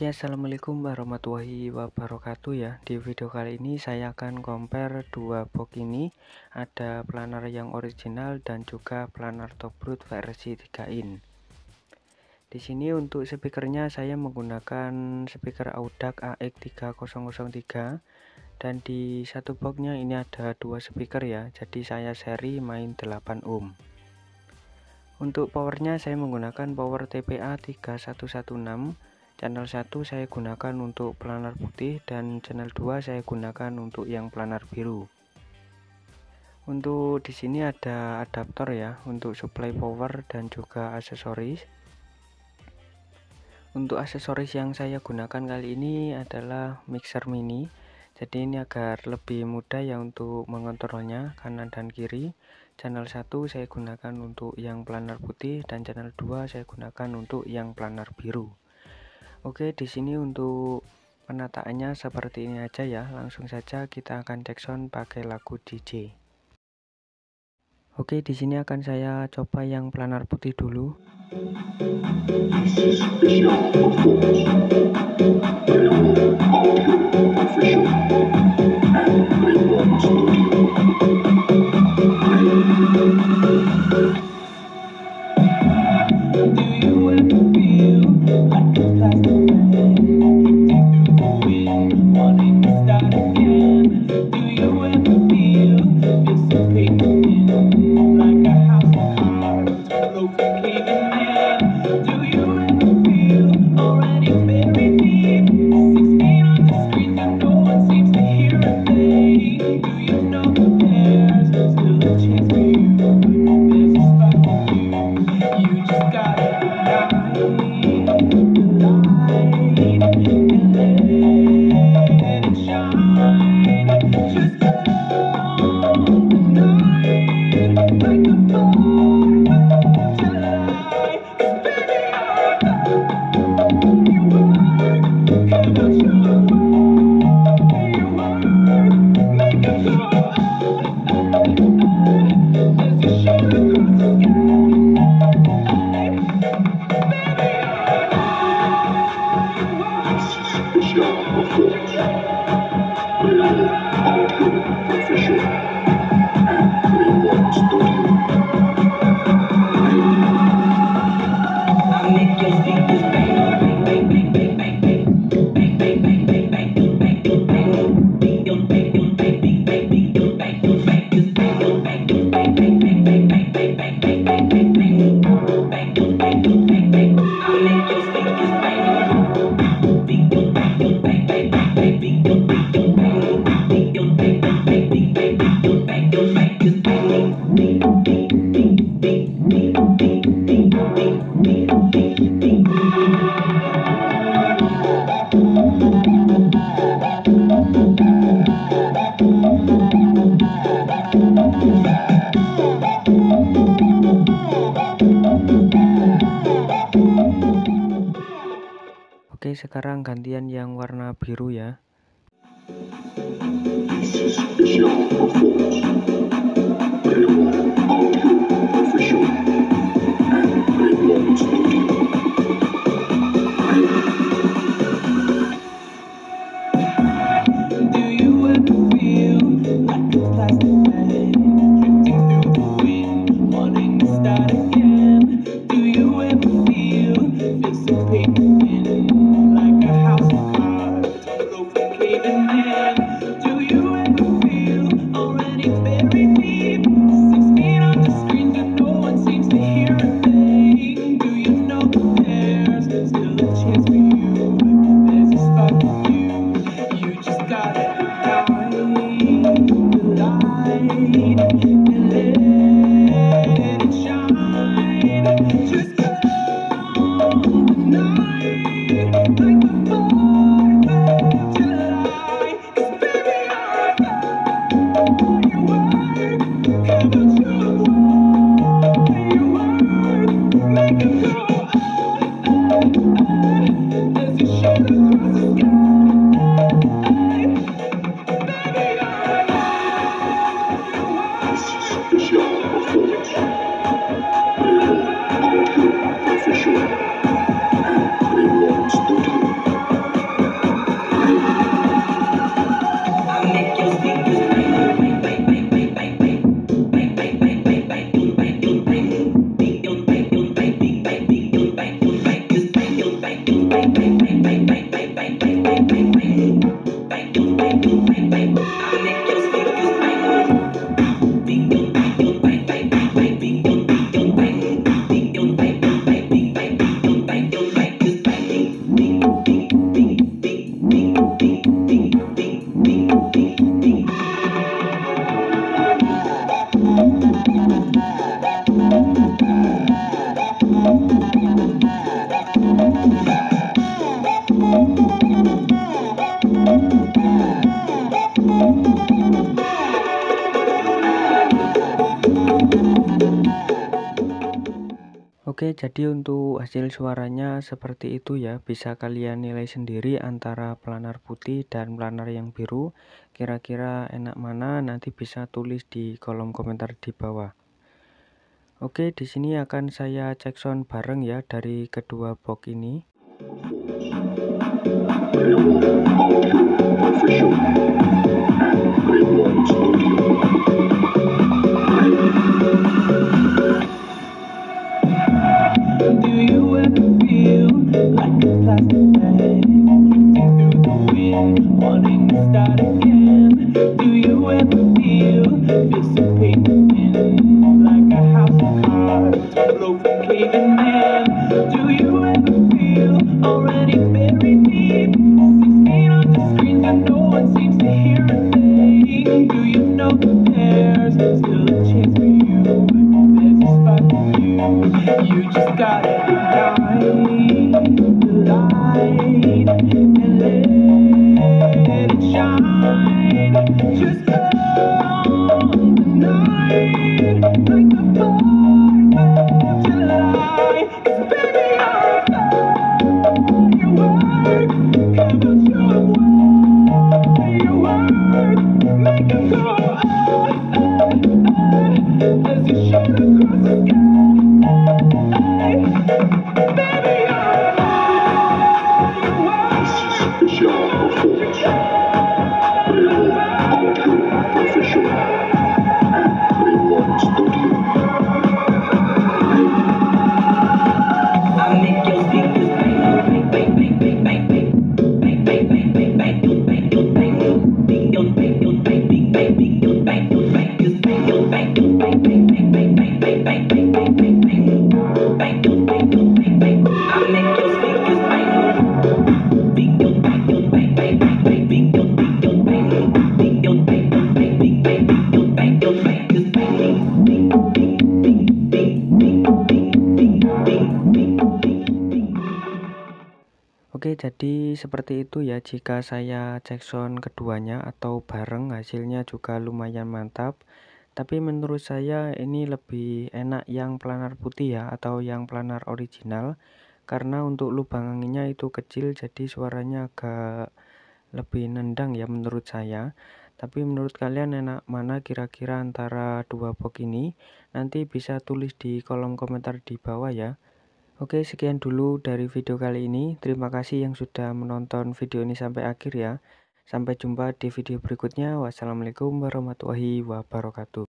Oke, assalamualaikum warahmatullahi wabarakatuh ya. Di video kali ini saya akan compare dua box ini. Ada planar yang original dan juga planar top root versi 3 in. Di sini untuk speakernya saya menggunakan speaker Audax AX3003, dan di satu boxnya ini ada dua speaker ya. Jadi saya seri main 8 ohm. Untuk powernya saya menggunakan power TPA 3116. Channel 1 saya gunakan untuk planar putih dan channel 2 saya gunakan untuk yang planar biru. Untuk di sini ada adaptor ya untuk supply power dan juga aksesoris. Untuk aksesoris yang saya gunakan kali ini adalah mixer mini. Jadi ini agar lebih mudah ya untuk mengontrolnya kanan dan kiri. Channel 1 saya gunakan untuk yang planar putih dan channel 2 saya gunakan untuk yang planar biru. Oke, di sini untuk penataannya seperti ini aja ya. Langsung saja kita akan cek sound pakai lagu DJ. Oke, di sini akan saya coba yang planar putih dulu. Oke, sekarang gantian yang warna biru ya. Oke, jadi untuk hasil suaranya seperti itu ya. Bisa kalian nilai sendiri antara planar putih dan planar yang biru. Kira-kira enak mana? Nanti bisa tulis di kolom komentar di bawah. Oke, di sini akan saya cek sound bareng ya dari kedua box ini. You just gotta ignite the light and let it shine. Just on the night like the 4th of July. 'Cause baby, you're a firework. Come on, show 'em your work. Make 'em go as you shoot across the sky. Oke, jadi seperti itu ya. Jika saya cek sound keduanya atau bareng, hasilnya juga lumayan mantap. Tapi menurut saya ini lebih enak yang planar putih ya, atau yang planar original. Karena untuk lubang anginnya itu kecil, jadi suaranya agak lebih nendang ya menurut saya. Tapi menurut kalian enak mana kira-kira antara dua box ini? Nanti bisa tulis di kolom komentar di bawah ya. Oke, sekian dulu dari video kali ini. Terima kasih yang sudah menonton video ini sampai akhir ya. Sampai jumpa di video berikutnya. Wassalamualaikum warahmatullahi wabarakatuh.